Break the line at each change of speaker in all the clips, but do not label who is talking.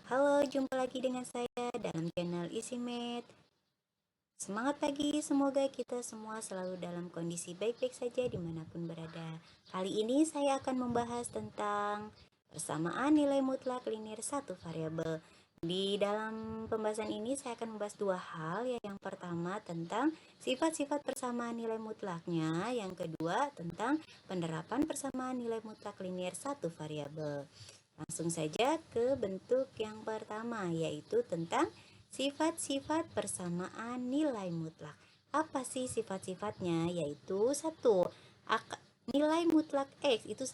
Halo, jumpa lagi dengan saya dalam channel Isimet. Semangat pagi, semoga kita semua selalu dalam kondisi baik-baik saja dimanapun berada. Kali ini saya akan membahas tentang persamaan nilai mutlak linear satu variabel. Di dalam pembahasan ini saya akan membahas dua hal, ya. Yang pertama tentang sifat-sifat persamaan nilai mutlaknya, yang kedua tentang penerapan persamaan nilai mutlak linear satu variabel. Langsung saja ke bentuk yang pertama, yaitu tentang sifat-sifat persamaan nilai mutlak. Apa sih sifat-sifatnya? Yaitu satu, nilai mutlak X itu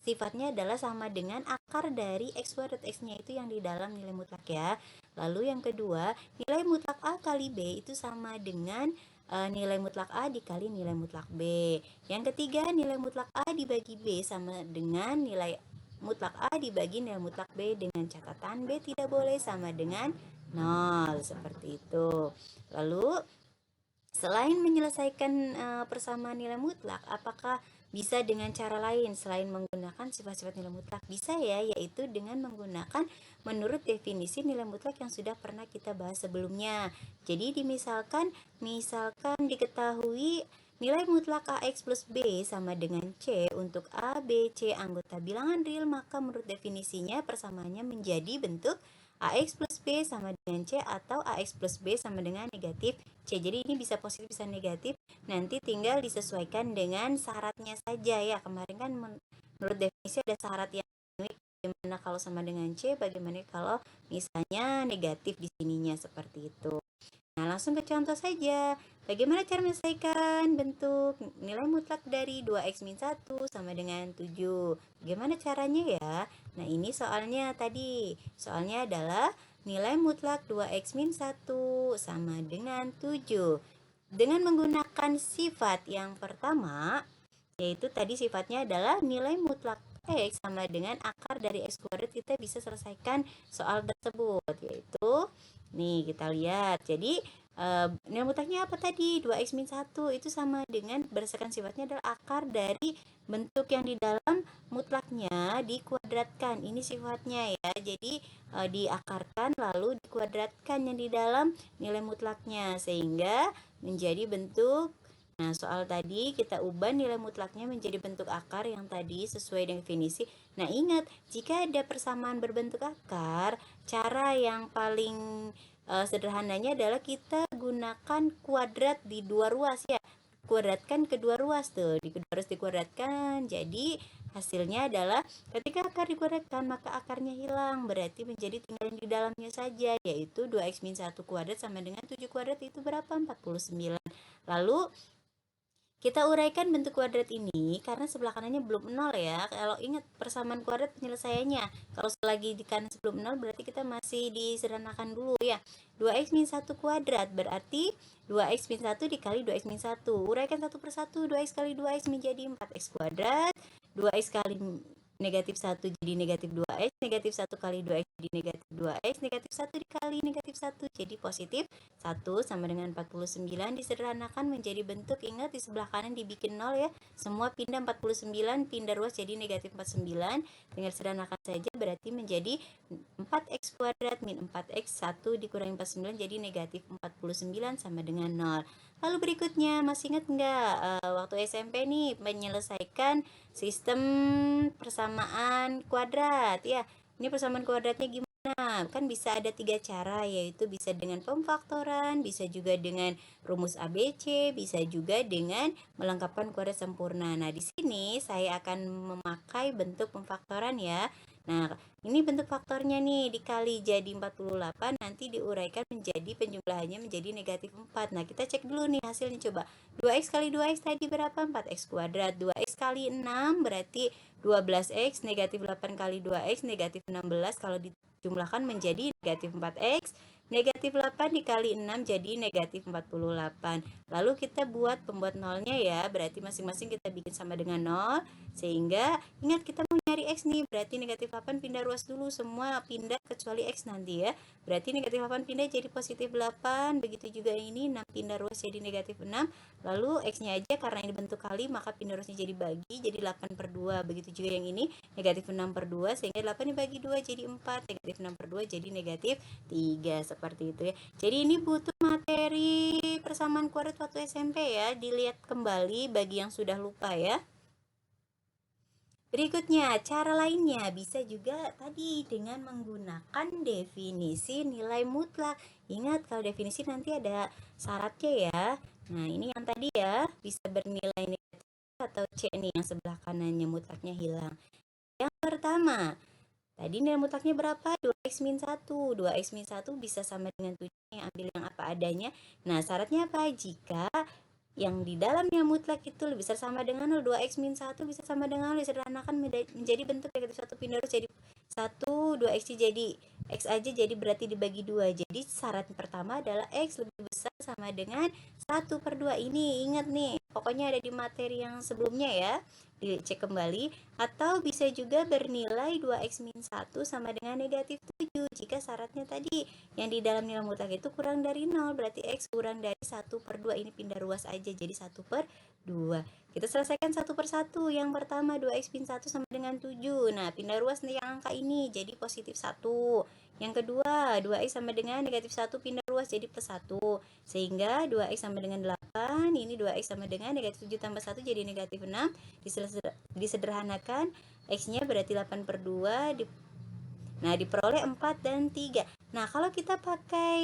sifatnya adalah sama dengan akar dari X kuadrat. X-nya itu yang di dalam nilai mutlak, ya. Lalu yang kedua, nilai mutlak A kali B itu sama dengan nilai mutlak A dikali nilai mutlak B. Yang ketiga, nilai mutlak A dibagi B sama dengan nilai mutlak A dibagi nilai mutlak B, dengan catatan B tidak boleh sama dengan 0, seperti itu. Lalu selain menyelesaikan persamaan nilai mutlak, apakah bisa dengan cara lain selain menggunakan sifat-sifat nilai mutlak? Bisa, ya, yaitu dengan menggunakan menurut definisi nilai mutlak yang sudah pernah kita bahas sebelumnya. Jadi misalkan diketahui nilai mutlak AX plus B sama dengan C untuk A, B, C anggota bilangan real, maka menurut definisinya persamaannya menjadi bentuk AX plus B sama dengan C atau AX plus B sama dengan negatif C. Jadi ini bisa positif bisa negatif, nanti tinggal disesuaikan dengan syaratnya saja, ya. Kemarin kan menurut definisi ada syarat yang bagaimana kalau sama dengan C, bagaimana kalau misalnya negatif di sininya, seperti itu. Nah, langsung ke contoh saja. Bagaimana cara menyelesaikan bentuk nilai mutlak dari 2x min 1 sama dengan 7? Bagaimana caranya, ya? Nah, ini soalnya tadi. Soalnya adalah nilai mutlak 2x min 1 sama dengan 7. Dengan menggunakan sifat yang pertama, yaitu tadi sifatnya adalah nilai mutlak X sama dengan akar dari X kuadrat, kita bisa selesaikan soal tersebut, yaitu nih kita lihat. Jadi nilai mutlaknya apa tadi? 2x min 1 itu sama dengan berdasarkan sifatnya adalah akar dari bentuk yang di dalam mutlaknya dikuadratkan. Ini sifatnya, ya. Jadi diakarkan lalu dikuadratkan yang di dalam nilai mutlaknya sehingga menjadi bentuk. Nah, soal tadi kita ubah nilai mutlaknya menjadi bentuk akar yang tadi sesuai dengan definisi. Nah, ingat, jika ada persamaan berbentuk akar, cara yang paling sederhananya adalah kita gunakan kuadrat di dua ruas, ya. Kuadratkan kedua ruas tuh, di kedua ruas dikuadratkan. Jadi hasilnya adalah ketika akar dikuadratkan maka akarnya hilang, berarti menjadi tinggal yang di dalamnya saja, yaitu 2x min 1 kuadrat sama dengan 7 kuadrat itu berapa? 49. Lalu kita uraikan bentuk kuadrat ini karena sebelah kanannya belum 0, ya. Kalau ingat persamaan kuadrat penyelesaiannya, kalau selagi di kanan sebelum 0 berarti kita masih disederhanakan dulu, ya. 2x min 1 kuadrat berarti 2x min 1 dikali 2x min 1. Uraikan satu per satu. 2x kali 2x menjadi 4x kuadrat. 2x kali negatif 1 jadi negatif 2x, negatif 1 kali 2x jadi negatif 2x, negatif 1 dikali negatif 1 jadi positif 1 sama dengan 49. Disederhanakan menjadi bentuk, ingat di sebelah kanan dibikin 0, ya. Semua pindah 49, pindah ruas jadi negatif 49. Dengan sederhanakan saja berarti menjadi 4x kuadrat min 4x, 1 dikurangi 49 jadi negatif 49 sama dengan 0. Lalu berikutnya, masih ingat nggak waktu SMP nih menyelesaikan sistem persamaan kuadrat, ya. Ini persamaan kuadratnya gimana? Kan bisa ada 3 cara, yaitu bisa dengan pemfaktoran, bisa juga dengan rumus ABC, bisa juga dengan melengkapkan kuadrat sempurna. Nah, di sini saya akan memakai bentuk pemfaktoran, ya. Nah, ini bentuk faktornya nih, dikali jadi 48, nanti diuraikan menjadi penjumlahannya menjadi negatif 4. Nah, kita cek dulu nih hasilnya, coba. 2x kali 2x tadi berapa? 4x kuadrat. 2x kali 6 berarti 12x, negatif 8 kali 2x negatif 16, kalau dijumlahkan menjadi negatif 4x. Negatif 8 dikali 6 jadi negatif 48. Lalu kita buat pembuat nolnya, ya. Berarti masing-masing kita bikin sama dengan 0. Sehingga ingat kita mau nyari X nih, berarti negatif 8 pindah ruas dulu, semua pindah kecuali X nanti ya. Berarti negatif 8 pindah jadi positif 8, begitu juga ini 6 pindah ruas jadi negatif 6. Lalu X-nya aja karena ini bentuk kali, maka pindah ruasnya jadi bagi, jadi 8 per 2. Begitu juga yang ini, negatif 6 per 2, sehingga 8 dibagi 2 jadi 4, negatif 6 per 2 jadi negatif 3, seperti itu ya. Jadi ini butuh materi persamaan kuadrat waktu SMP ya, dilihat kembali bagi yang sudah lupa ya. Berikutnya, cara lainnya bisa juga tadi dengan menggunakan definisi nilai mutlak. Ingat kalau definisi nanti ada syaratnya ya. Nah, ini yang tadi ya, bisa bernilai negatif atau C nih yang sebelah kanannya mutlaknya hilang. Yang pertama, tadi nilai mutlaknya berapa? 2x min 1. 2x min 1 bisa sama dengan 7, yang ambil yang apa adanya. Nah, syaratnya apa? Jika yang di dalamnya mutlak itu lebih besar sama dengan 0, 2x min 1 bisa sama dengan 0, disederhanakan menjadi bentuk negatif 1 pindah ruas jadi 1, 2x jadi x aja, jadi berarti dibagi 2. Jadi syarat pertama adalah x lebih besar sama dengan 1 per 2. Ini ingat nih, pokoknya ada di materi yang sebelumnya ya, dicek kembali. Atau bisa juga bernilai 2x min 1 sama dengan negatif 7 jika syaratnya tadi yang di dalam nilai mutlak itu kurang dari 0, berarti x kurang dari 1 per 2. Ini pindah ruas aja jadi 1 per 2. Kita selesaikan satu per satu. Yang pertama 2x min 1 sama dengan 7. Nah, pindah ruas nih yang angka ini jadi positif 1. Yang kedua, 2x sama dengan negatif 1 pindah ruas jadi plus 1. Sehingga 2x sama dengan 8, ini 2x sama dengan negatif 7 tambah 1 jadi negatif 6. Disederhanakan, x-nya berarti 8 per 2, nah diperoleh 4 dan 3. Nah, kalau kita pakai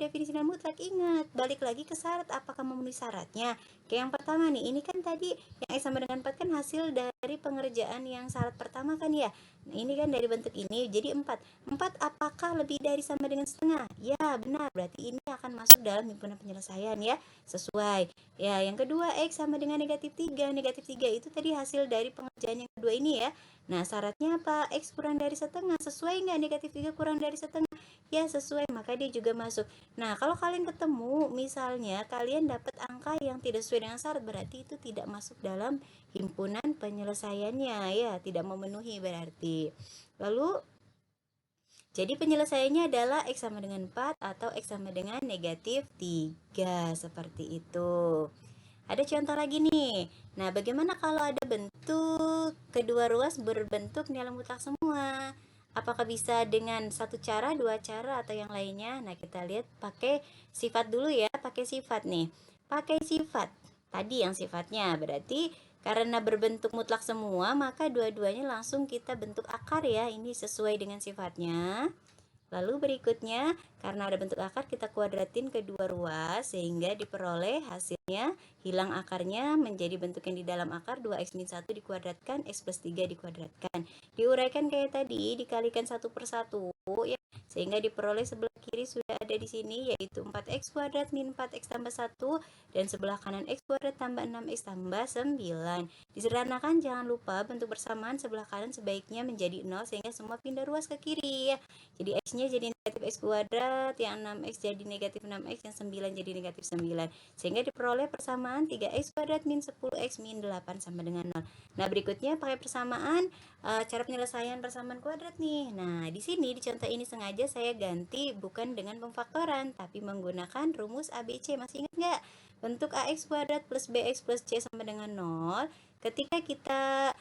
definisi nilai mutlak, ingat, balik lagi ke syarat, apakah memenuhi syaratnya. Kayak yang pertama nih, ini kan tadi yang x sama dengan 4 kan hasil dari pengerjaan yang syarat pertama kan ya. Nah, ini kan dari bentuk ini jadi 4. 4 apakah lebih dari sama dengan setengah? Ya, benar. Berarti ini akan masuk dalam himpunan penyelesaian ya, sesuai. Ya, yang kedua x sama dengan negatif 3. Negatif 3 itu tadi hasil dari pengerjaan yang kedua ini ya. Nah, syaratnya apa? X kurang dari setengah. Sesuai nggak negatif 3 kurang dari setengah? Ya, sesuai. Maka dia juga masuk. Nah, kalau kalian ketemu, misalnya kalian dapat angka yang tidak sesuai dengan syarat, berarti itu tidak masuk dalam himpunan penyelesaiannya. Ya, tidak memenuhi berarti. Lalu, jadi penyelesaiannya adalah X sama dengan 4 atau X sama dengan negatif 3. Seperti itu. Ada contoh lagi nih. Nah, bagaimana kalau ada bentuk kedua ruas berbentuk nilai mutlak semua? Apakah bisa dengan satu cara, dua cara, atau yang lainnya? Nah, kita lihat pakai sifat dulu ya. Pakai sifat nih. Pakai sifat. Tadi yang sifatnya. Berarti karena berbentuk mutlak semua, maka dua-duanya langsung kita bentuk akar ya. Ini sesuai dengan sifatnya. Lalu berikutnya, karena ada bentuk akar, kita kuadratin kedua ruas sehingga diperoleh hasilnya hilang akarnya menjadi bentuk yang di dalam akar 2x min 1 dikuadratkan, x plus 3 dikuadratkan. Diuraikan kayak tadi, dikalikan satu per satu ya, sehingga diperoleh sebelah kiri sudah ada di sini yaitu 4x kuadrat min 4x tambah 1 dan sebelah kanan x kuadrat tambah 6x tambah 9. Disederhanakan, jangan lupa bentuk bersamaan sebelah kanan sebaiknya menjadi 0 sehingga semua pindah ruas ke kiri ya. Jadi x-nya jadi negatif x kuadrat, yang 6x jadi negatif 6x, yang 9 jadi negatif 9. Sehingga diperoleh persamaan 3x kuadrat min 10x min 8 sama dengan 0. Nah, berikutnya pakai persamaan cara penyelesaian persamaan kuadrat nih. Nah, di sini di contoh ini sengaja saya ganti bukan dengan pemfaktoran tapi menggunakan rumus ABC. Masih ingat nggak? Bentuk ax kuadrat plus bx plus c sama dengan 0. Ketika kita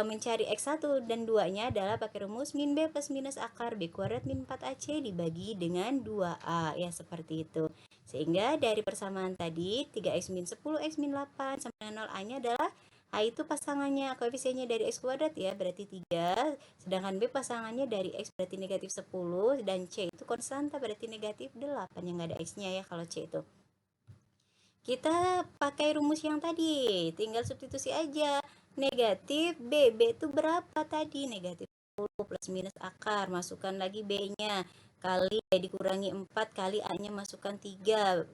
mencari X1 dan 2-nya adalah pakai rumus min B plus minus akar B kuadrat min 4AC dibagi dengan 2A. Ya, seperti itu. Sehingga dari persamaan tadi, 3X min 10X min 8 sama dengan 0A-nya adalah A itu pasangannya, koefisiennya dari X kuadrat ya, berarti 3. Sedangkan B pasangannya dari X berarti negatif 10. Dan C itu konstanta berarti negatif 8. Yang nggak ada X-nya ya kalau C itu. Kita pakai rumus yang tadi, tinggal substitusi aja. Negatif B itu berapa tadi? Negatif 10 plus minus akar, masukkan lagi B-nya, kali dikurangi 4, kali A-nya masukkan 3,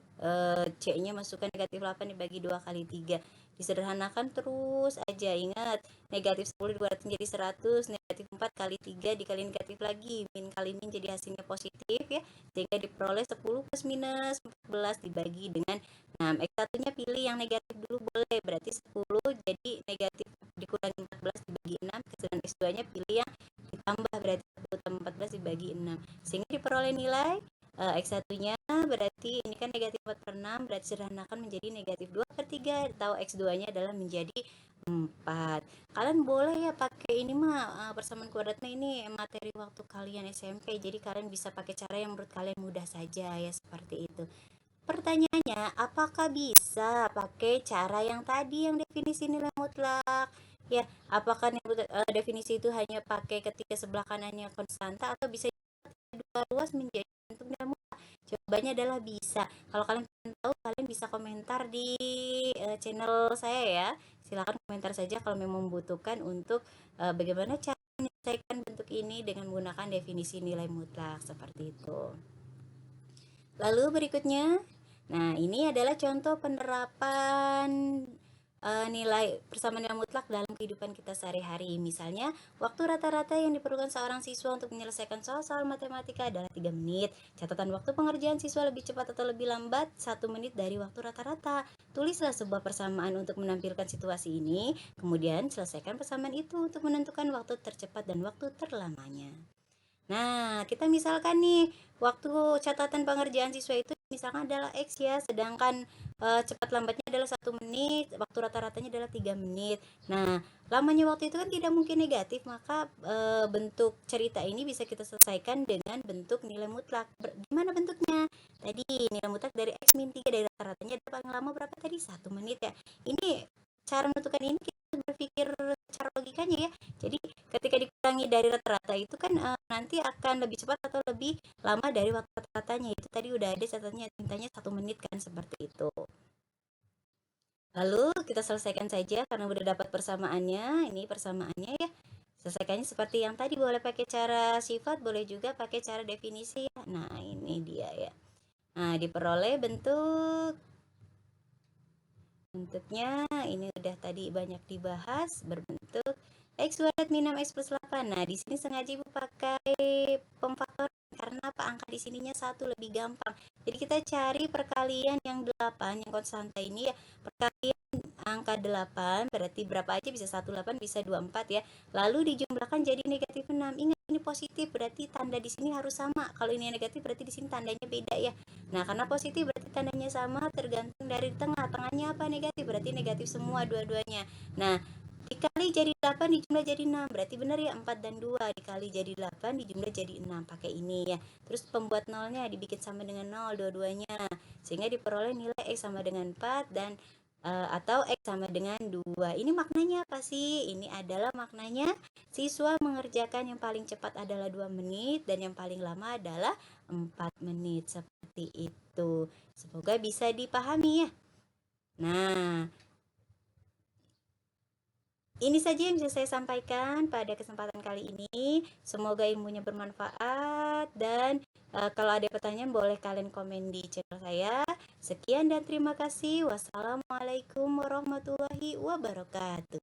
C-nya masukkan negatif 8 dibagi 2 kali 3. Disederhanakan terus aja, ingat, negatif 10 dikurangi jadi 100, negatif 4 kali 3 dikali negatif lagi, min kali min jadi hasilnya positif ya, sehingga diperoleh 10 plus minus 14 dibagi dengan 6. X1-nya pilih yang negatif dulu boleh, berarti 10 jadi negatif dikurangi 14 dibagi dibagi 6, sedangkan X2 nya pilih yang ditambah, berarti 10 tambah 14 dibagi 6, sehingga diperoleh nilai X1 nya berarti ini kan negatif 4/6, berarti sederhanakan menjadi negatif 2/3, atau X2 nya adalah menjadi 4. Kalian boleh ya pakai ini mah persamaan kuadratnya, ini materi waktu kalian SMP, jadi kalian bisa pakai cara yang menurut kalian mudah saja ya, seperti itu. Pertanyaannya, apakah bisa pakai cara yang tadi yang definisi nilai mutlak? Ya, apakah definisi itu hanya pakai ketika sebelah kanannya konstanta, atau bisa dua ruas menjadi bentuk nilai mutlak? Jawabannya adalah bisa. Kalau kalian pengen tahu, kalian bisa komentar di channel saya ya. Silakan komentar saja kalau memang membutuhkan untuk bagaimana cara menyelesaikan bentuk ini dengan menggunakan definisi nilai mutlak seperti itu. Lalu berikutnya, nah ini adalah contoh penerapan nilai persamaan nilai mutlak dalam kehidupan kita sehari-hari. Misalnya, waktu rata-rata yang diperlukan seorang siswa untuk menyelesaikan soal-soal matematika adalah 3 menit. Catatan waktu pengerjaan siswa lebih cepat atau lebih lambat 1 menit dari waktu rata-rata. Tulislah sebuah persamaan untuk menampilkan situasi ini, kemudian selesaikan persamaan itu untuk menentukan waktu tercepat dan waktu terlamanya. Nah, kita misalkan nih, waktu catatan pengerjaan siswa itu misalkan adalah X ya, sedangkan cepat lambatnya adalah 1 menit, waktu rata-ratanya adalah 3 menit. Nah, lamanya waktu itu kan tidak mungkin negatif, maka bentuk cerita ini bisa kita selesaikan dengan bentuk nilai mutlak. Gimana bentuknya? Tadi nilai mutlak dari X min 3, dari rata-ratanya paling lama berapa tadi? 1 menit ya. Ini cara menentukan ini kita berpikir cara logikanya ya. Jadi ketika dikurangi dari rata-rata itu kan nanti akan lebih cepat atau lebih lama dari waktu rata-ratanya. Itu tadi udah ada catatannya, tintanya 1 menit kan, seperti itu. Lalu kita selesaikan saja karena udah dapat persamaannya. Ini persamaannya ya. Selesaikannya seperti yang tadi, boleh pakai cara sifat, boleh juga pakai cara definisi ya. Nah, ini dia ya. Nah, diperoleh bentuknya ini udah tadi banyak dibahas, berbentuk X kuadrat min 6 X plus 8. Nah, di sini sengaja Ibu pakai pemfaktoran karena apa? Angka di sininya 1 lebih gampang. Jadi kita cari perkalian yang 8, yang konstanta ini ya. Perkalian angka 8 berarti berapa aja, bisa 18, bisa 24 ya. Lalu dijumlahkan jadi negatif 6. Ingat ini positif, berarti tanda di sini harus sama. Kalau ini negatif berarti di sini tandanya beda ya. Nah, karena positif berarti tandanya sama, tergantung dari tengah. Tengahnya apa? Negatif, berarti negatif semua dua-duanya. Nah, dikali jadi 8 dijumlah jadi 6, berarti benar ya, 4 dan 2 dikali jadi 8 dijumlah jadi 6, pakai ini ya. Terus pembuat nolnya dibikin sama dengan 0 dua-duanya, sehingga diperoleh nilai X sama dengan 4 dan atau X sama dengan 2. Ini maknanya apa sih? Ini adalah maknanya siswa mengerjakan yang paling cepat adalah 2 menit dan yang paling lama adalah 4 menit, seperti itu. Semoga bisa dipahami ya. Nah, ini saja yang bisa saya sampaikan pada kesempatan kali ini. Semoga ilmunya bermanfaat dan kalau ada pertanyaan boleh kalian komen di channel saya. Sekian dan terima kasih. Wassalamualaikum warahmatullahi wabarakatuh.